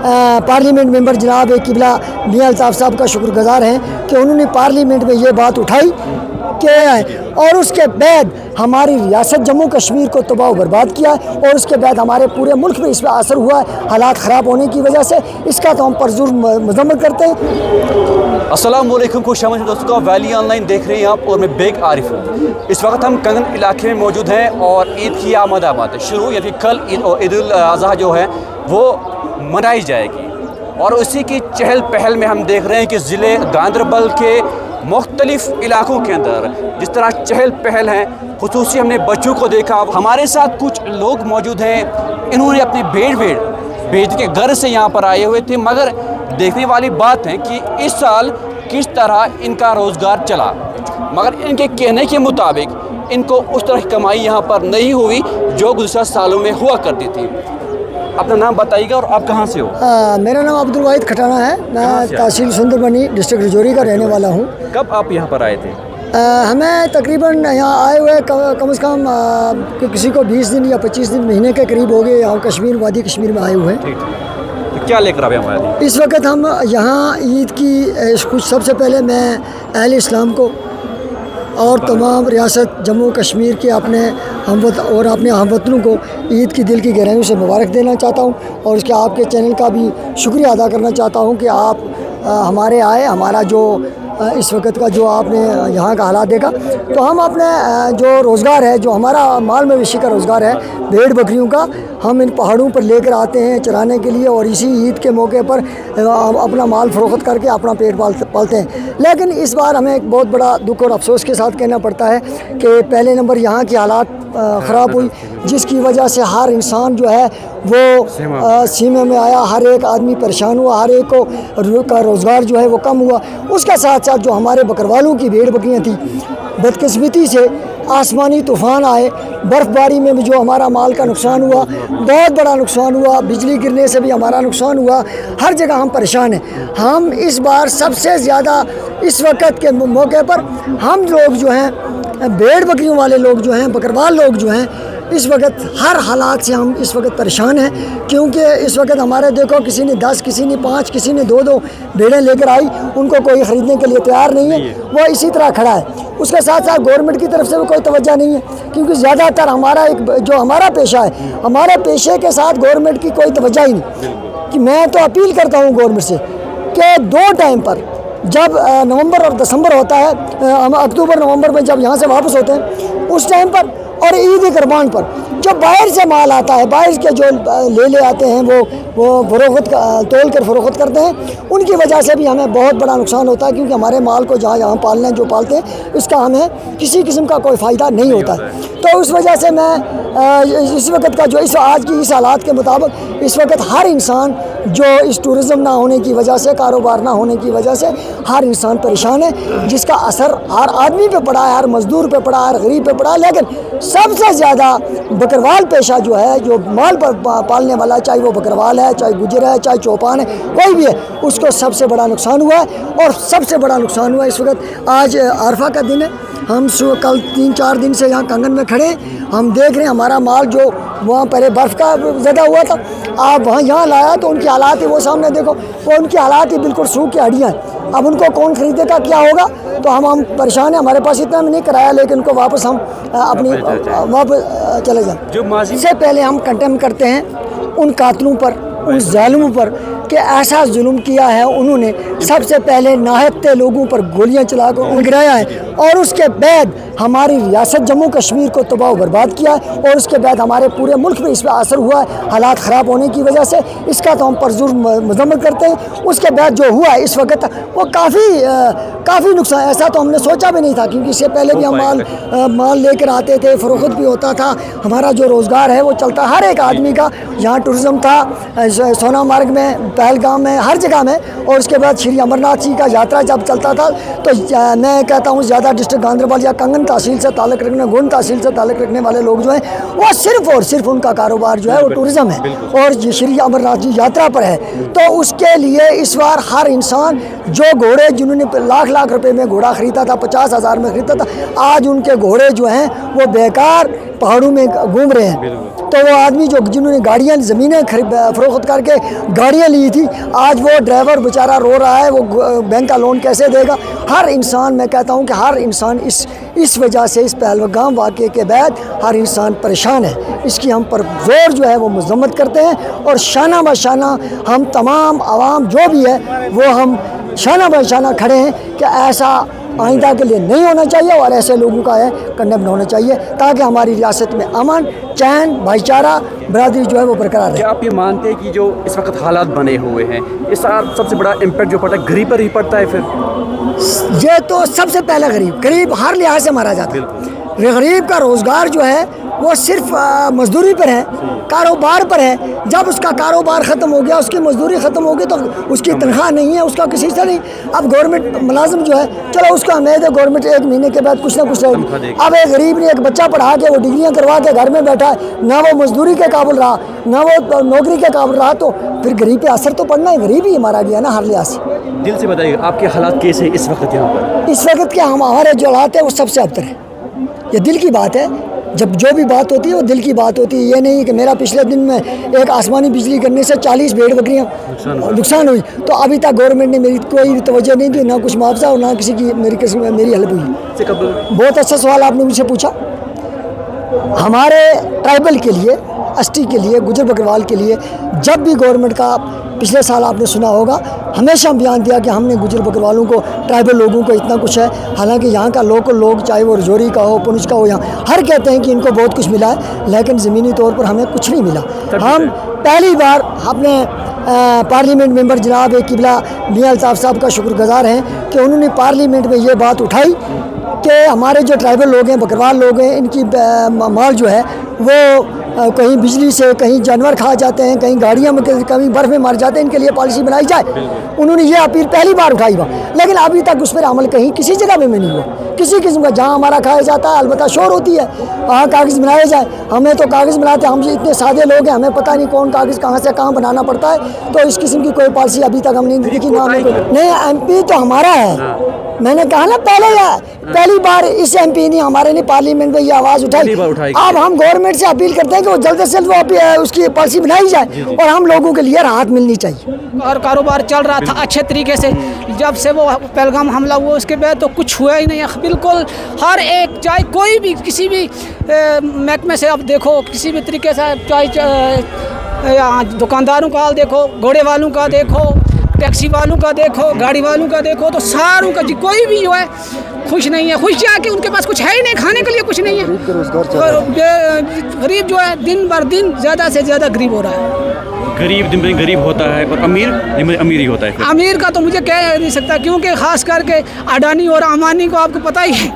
Parliament ممبر جناب قبلہ میاں الطاف صاحب کا شکر گزار ہیں کہ انہوں نے پارلیمنٹ میں یہ بات اٹھائی کہ اور اس کے بعد ہماری ریاست جموں کشمیر کو تباہ و برباد کیا اور اس کے بعد ہمارے پورے ملک میں اس پہ اثر ہوا ہے حالات خراب ہونے کی وجہ سے. اس کا تو ہم پرزور مذمت کرتے ہیں. السلام علیکم خوش آمدید دوستوں, ویلی آن لائن دیکھ رہے ہیں آپ اور میں بیگ عارف ہوں. اس وقت ہم کنگن علاقے میں موجود ہیں اور عید کی آمد آباد شروع یا پھر کل عید الاضحیٰ جو ہے وہ منائی جائے گی اور اسی کی چہل پہل میں ہم دیکھ رہے ہیں کہ ضلع گاندربل کے مختلف علاقوں کے اندر جس طرح چہل پہل ہیں. خصوصی ہم نے بچوں کو دیکھا. ہمارے ساتھ کچھ لوگ موجود ہیں, انہوں نے اپنے بھیڑ بیچ کے گھر سے یہاں پر آئے ہوئے تھے, مگر دیکھنے والی بات ہے کہ اس سال کس طرح ان کا روزگار چلا. مگر ان کے کہنے کے مطابق ان کو اس طرح کی کمائی یہاں پر نہیں ہوئی جو گزشتہ سالوں میں ہوا کرتی تھی. اپنا نام بتائیے گا اور آپ کہاں سے ہو؟ میرا نام عبدالواحد کھٹانہ ہے. میں تحصیل سندر بنی ڈسٹرکٹ رجوری کا رہنے والا ہوں. کب آپ یہاں پر آئے تھے؟ ہمیں تقریباً یہاں آئے ہوئے کم از کم کسی کو 20 دن یا 25 دن مہینے کے قریب ہو گئے یہاں کشمیر وادی کشمیر میں آئے ہوئے ہیں. کیا لے کر آئے ہیں اس وقت ہم یہاں عید کی کچھ سب سے پہلے میں اہل اسلام کو اور تمام ریاست جموں کشمیر کے اپنے ہم وطنوں کو عید کی دل کی گہرائیوں سے مبارک دینا چاہتا ہوں اور اس کے آپ کے چینل کا بھی شکریہ ادا کرنا چاہتا ہوں کہ آپ ہمارے آئے. ہمارا جو اس وقت کا جو آپ نے یہاں کا حالات دیکھا تو ہم اپنے جو روزگار ہے جو ہمارا مال مویشی کا روزگار ہے بھیڑ بکریوں کا ہم ان پہاڑوں پر لے کر آتے ہیں چرانے کے لیے اور اسی عید کے موقع پر اپنا مال فروخت کر کے اپنا پیٹ پالتے ہیں. لیکن اس بار ہمیں ایک بہت بڑا دکھ اور افسوس کے ساتھ کہنا پڑتا ہے کہ پہلے نمبر یہاں کی حالات خراب ہوئی جس کی وجہ سے ہر انسان جو ہے وہ سیمے میں آیا. ہر ایک آدمی پریشان ہوا, ہر ایک کا روزگار جو ہے وہ کم ہوا. اس کے ساتھ ساتھ جو ہمارے بکروالوں کی بھیڑ بکریاں تھیں بدقسمتی سے آسمانی طوفان آئے, برف باری میں بھی جو ہمارا مال کا نقصان ہوا بہت بڑا نقصان ہوا. بجلی گرنے سے بھی ہمارا نقصان ہوا. ہر جگہ ہم پریشان ہیں. ہم اس بار سب سے زیادہ اس وقت کے موقع پر ہم لوگ جو ہیں بھیڑ بکریوں والے لوگ جو ہیں بکروال لوگ جو ہیں اس وقت ہر حالات سے ہم اس وقت پریشان ہیں کیونکہ اس وقت ہمارے دیکھو کسی نے 10 کسی نے 5 کسی نے 2 بھیڑیں لے کر آئی, ان کو کوئی خریدنے کے لیے تیار نہیں ہے, وہ اسی طرح کھڑا ہے. اس کے ساتھ ساتھ گورنمنٹ کی طرف سے بھی کوئی توجہ نہیں ہے کیونکہ زیادہ تر جو ہمارا پیشہ ہے ہمارے پیشے کے ساتھ گورنمنٹ کی کوئی توجہ ہی نہیں. کہ میں تو اپیل کرتا ہوں گورنمنٹ سے کہ 2 ٹائم پر جب نومبر اور دسمبر ہوتا ہے اکتوبر نومبر میں جب یہاں سے واپس ہوتے ہیں اس ٹائم پر اور عید قربان پر جو باہر سے مال آتا ہے باہر کے جو لے آتے ہیں وہ فروخت تول کر فروخت کرتے ہیں, ان کی وجہ سے بھی ہمیں بہت بڑا نقصان ہوتا ہے کیونکہ ہمارے مال کو جہاں پالنے جو پالتے ہیں اس کا ہمیں کسی قسم کا کوئی فائدہ نہیں ہوتا ہے. تو اس وجہ سے میں اس وقت کا جو آج کی اس حالات کے مطابق اس وقت ہر انسان جو اس ٹورزم نہ ہونے کی وجہ سے کاروبار نہ ہونے کی وجہ سے ہر انسان پریشان ہے جس کا اثر ہر آدمی پہ پڑا ہے, ہر مزدور پہ پڑا ہے, ہر غریب پہ پڑا ہے. لیکن سب سے زیادہ بکروال پیشہ جو ہے جو مال پر پالنے والا چاہے وہ بکروال ہے چاہے گجر ہے چاہے چوپان ہے کوئی بھی ہے اس کو سب سے بڑا نقصان ہوا ہے. اور سب سے بڑا نقصان ہوا ہے اس وقت آج عرفہ کا دن ہے. ہم کل 3-4 دن سے یہاں کنگن میں کھڑے ہیں. ہم دیکھ رہے ہیں ہمارا مال جو وہاں پہلے برف کا زدہ ہوا تھا آپ وہاں یہاں لایا تو ان کی حالات ہی وہ سامنے دیکھو وہ ان کی حالات ہی بالکل سوکھ کے ہڈیاں ہیں. اب ان کو کون خریدے گا کیا ہوگا تو ہم پریشان ہیں. ہمارے پاس اتنا بھی نہیں کرایا لیکن ان کو واپس ہم اپنی واپس چلے جائیں. جو ماضی سے پہلے ہم کنڈیم کرتے ہیں ان قاتلوں پر ان ظالموں پر کہ ایسا ظلم کیا ہے انہوں نے. سب سے پہلے ناحقتے لوگوں پر گولیاں چلا کر گرایا ہے اور اس کے بعد ہماری ریاست جموں کشمیر کو تباہ و برباد کیا ہے اور اس کے بعد ہمارے پورے ملک میں اس پہ اثر ہوا ہے حالات خراب ہونے کی وجہ سے. اس کا تو ہم پرزور مذمت کرتے ہیں. اس کے بعد جو ہوا ہے اس وقت وہ کافی نقصان ایسا تو ہم نے سوچا بھی نہیں تھا کیونکہ اس سے پہلے بھی ہم مال لے کر آتے تھے فروخت بھی ہوتا تھا. ہمارا جو روزگار ہے وہ چلتا ہر ایک آدمی کا. یہاں ٹورزم تھا سونا مارگ میں پہلگام میں ہر جگہ میں. اور اس کے بعد شری امرناتھ جی کا یاترا جب چلتا تھا تو میں کہتا ہوں زیادہ ڈسٹرکٹ گاندربل یا کنگن تحصیل سے تعلق رکھنے گون تحصیل سے تعلق رکھنے والے لوگ جو ہیں وہ صرف اور صرف ان کا کاروبار جو ہے وہ ٹورزم ہے اور شری امرناتھ جی یاترا پر ہے. تو اس کے لیے اس بار ہر انسان جو گھوڑے جنہوں نے لاکھ روپے میں گھوڑا خریدا تھا 50,000 میں خریدا تھا آج ان کے گھوڑے جو ہیں وہ بیکار पहाड़ों में घूम रहे हैं, तो वो आदमी जो जिन्होंने गाड़ियाँ ज़मीनें फरोख्त करके गाड़ियाँ ली थी, आज वो ड्राइवर बेचारा रो रहा है, वो बैंक का लोन कैसे देगा। हर इंसान, मैं कहता हूँ कि हर इंसान इस वजह से, इस पहलगाम वाक़े के बाद हर इंसान परेशान है। इसकी हम पर ज़ोर जो है वो मज़म्मत करते हैं, और शाना बशाना हम तमाम आवाम जो भी है वो हम शाना बशाना खड़े हैं कि ऐसा आइंदा के लिए नहीं होना चाहिए, और ऐसे लोगों का है कंडेम होना चाहिए, ताकि हमारी रियासत में अमन, चैन, भाईचारा, बरादरी जो है वो बरकरार रहे। क्या आप ये मानते हैं कि जो इस वक्त हालात बने हुए हैं, इसका सबसे बड़ा इम्पैक्ट जो पड़ता है गरीब पर ही पड़ता है? फिर ये तो सबसे पहला गरीब हर लिहाज से मारा जाता है। गरीब का रोज़गार जो है वो सिर्फ मजदूरी पर है, कारोबार पर है। जब उसका कारोबार ख़त्म हो गया, उसकी मजदूरी ख़त्म हो गई, तो उसकी तनख्वाह नहीं है, उसका किसी से नहीं। अब गवर्नमेंट मुलाजिम जो है, चलो उसका उम्मीद है गवर्नमेंट 1 महीने के बाद कुछ ना कुछ रहेगी। अब एक गरीब ने एक बच्चा पढ़ा के, वो डिग्रियाँ करवा के घर में बैठा है, ना वो मजदूरी के काबिल रहा, ना वो नौकरी के काबिल रहा, तो फिर गरीब पे असर तो पड़ना है। गरीब ही मारा गया ना हर लिहाज से। दिल से बताइए आपके हालात कैसे इस वक्त यहाँ पर? इस वक्त के हमारे जो हालात है वो सबसे अबतर है। ये दिल की बात है, जब जो भी बात होती है वो दिल की बात होती है। ये नहीं कि मेरा पिछले दिन में एक आसमानी बिजली गिरने से 40 भेड़ बकरियाँ नुकसान हुई, तो अभी तक गवर्नमेंट ने मेरी कोई भी तवज्जो नहीं दी, ना कुछ मुआवजा और ना किसी की मेरी हेल्प हुई। बहुत अच्छा सवाल आपने मुझसे पूछा। हमारे ट्राइबल के लिए, एसटी के लिए, गुजर बकरवाल के लिए जब भी गवर्नमेंट का, पिछले साल आपने सुना होगा, हमेशा बयान दिया कि हमने गुजर बकरवालों को, ट्राइबल लोगों को इतना कुछ है। हालांकि यहाँ का लोकल लोग, चाहे वो रजौरी का हो, पुंछ का हो, यहाँ हर कहते हैं कि इनको बहुत कुछ मिला है, लेकिन ज़मीनी तौर पर हमें कुछ नहीं मिला। हम पहली बार अपने पार्लियामेंट मेंबर जनाब किबला मियां अल्ताफ़ साहब का शुक्रगुजार हैं कि उन्होंने पार्लियामेंट में ये बात उठाई कि हमारे जो ट्राइबल लोग हैं, बकरवाल लोग हैं, इनकी माल जो है वो कहीं बिजली से, कहीं जानवर खा जाते हैं, कहीं गाड़ियाँ में, कहीं बर्फ़ में मर जाते हैं, इनके लिए पॉलिसी बनाई जाए। उन्होंने ये अपील पहली बार उठाई हुआ, लेकिन अभी तक उस पर अमल कहीं किसी जगह में नहीं हुआ। किसी किस्म का जहाँ हमारा खाया जाता है अलबत्ता शोर होती है, वहाँ कागज़ बनाए जाए। हमें तो कागज़ बनाते, हम इतने सादे लोग हैं, हमें पता नहीं कौन कागज़ कहाँ से कहाँ बनाना पड़ता है। तो इस किस्म की कोई पॉलिसी अभी तक हम नहीं देखी। नहीं, MP तो हमारा है। मैंने कहा ना पहली बार इस MP ने हमारे ने पार्लियामेंट में ये आवाज़ उठाई। अब हम गवर्नमेंट से अपील करते हैं कि वो जल्द से जल्द वो उसकी पॉलिसी बनाई जाए और हम लोगों के लिए राहत मिलनी चाहिए। और कारोबार चल रहा था अच्छे तरीके से, जब से वो पहलगाम हमला हुआ उसके बाद तो कुछ हुआ ही नहीं है। बिल्कुल हर एक, चाहे कोई भी किसी भी महकमे से आप देखो, किसी भी तरीके से, चाहे दुकानदारों का हाल देखो, घोड़े वालों का देखो, टैक्सी वालों का देखो, गाड़ी वालों का देखो, तो सारों का कोई भी जो है खुश नहीं है। खुश जाके उनके पास कुछ है ही नहीं, खाने के लिए कुछ नहीं है। और गरीब जो है दिन बर दिन ज़्यादा से ज़्यादा गरीब हो रहा है। गरीब दिन में गरीब होता है और अमीर दिन में अमीर ही होता है। अमीर का तो मुझे कह नहीं सकता, क्योंकि ख़ास करके अडानी और अम्बानी को आपको पता ही है।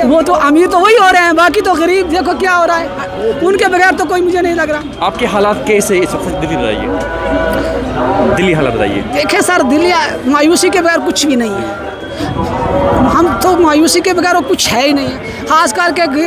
वो तो अमीर तो वही हो रहे हैं, बाकी तो गरीब देखो क्या हो रहा है। उनके बगैर तो कोई मुझे नहीं लग रहा। आपके हालात कैसे इस वक्त? दिल्ली हालात बताइए। देखे सर, दिल्ली मायूसी के बगैर कुछ भी नहीं है। हम तो मायूसी के बगैर कुछ है ही नहीं है। खास करके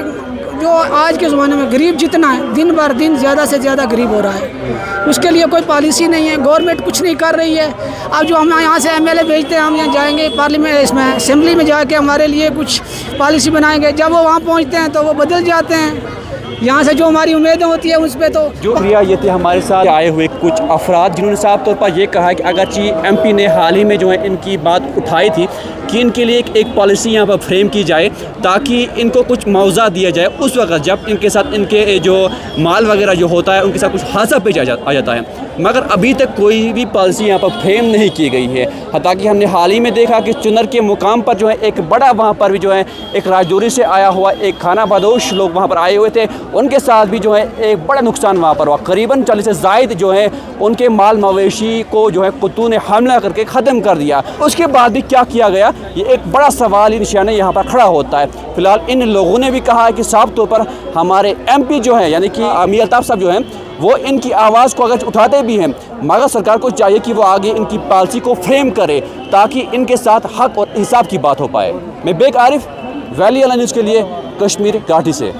जो आज के ज़माने में गरीब जितना है, दिन भर दिन ज़्यादा से ज़्यादा गरीब हो रहा है। उसके लिए कोई पॉलिसी नहीं है, गवर्नमेंट कुछ नहीं कर रही है। अब जो हम यहाँ से MLA भेजते हैं, हम यहाँ जाएंगे पार्लियामेंट, इसमें असेंबली में जाके हमारे लिए कुछ पॉलिसी बनाएंगे, जब वो वहाँ पहुँचते हैं तो वो बदल जाते हैं। यहाँ से जो हमारी उम्मीदें होती है उस पर तो जो प्रिया, ये थे हमारे साथ आए हुए कुछ अफराद जिन्होंने साफ तौर पर ये कहा कि अगरचि MP ने हाल ही में जो है इनकी बात उठाई थी कि इनके लिए एक पॉलिसी यहाँ पर फ्रेम की जाए ताकि इनको कुछ मुआवजा दिया जाए उस वक्त जब इनके साथ इनके जो माल वगैरह जो होता है उनके साथ कुछ हादसा पेश आ जाता है, मगर अभी तक कोई भी पॉलिसी यहाँ पर फ्रेम नहीं की गई है। हालांकि हमने हाल ही में देखा कि चुनर के मुकाम पर जो है एक बड़ा वहाँ पर भी जो है एक राजौरी से आया हुआ एक खाना बदोश लोग वहाँ पर आए हुए थे, उनके साथ भी जो है एक बड़ा नुकसान वहाँ पर हुआ। करीबन 40 से ज़ायद जो है उनके माल मवेशी को जो है कुत्तों ने हमला करके ख़त्म कर दिया। उसके बाद भी क्या किया गया, ये एक बड़ा सवाल निशान यहाँ पर खड़ा होता है। फिलहाल इन लोगों ने भी कहा है कि साफ तौर पर हमारे MP जो है यानी कि मियां अल्ताफ़ साहब जो हैं वो इनकी आवाज़ को अगर उठाते भी हैं, मगर सरकार को चाहिए कि वो आगे इनकी पॉलिसी को फ्रेम करे ताकि इनके साथ हक और इंसाफ की बात हो पाए। मैं बेग आरिफ, वैली न्यूज़ के लिए कश्मीर घाटी से।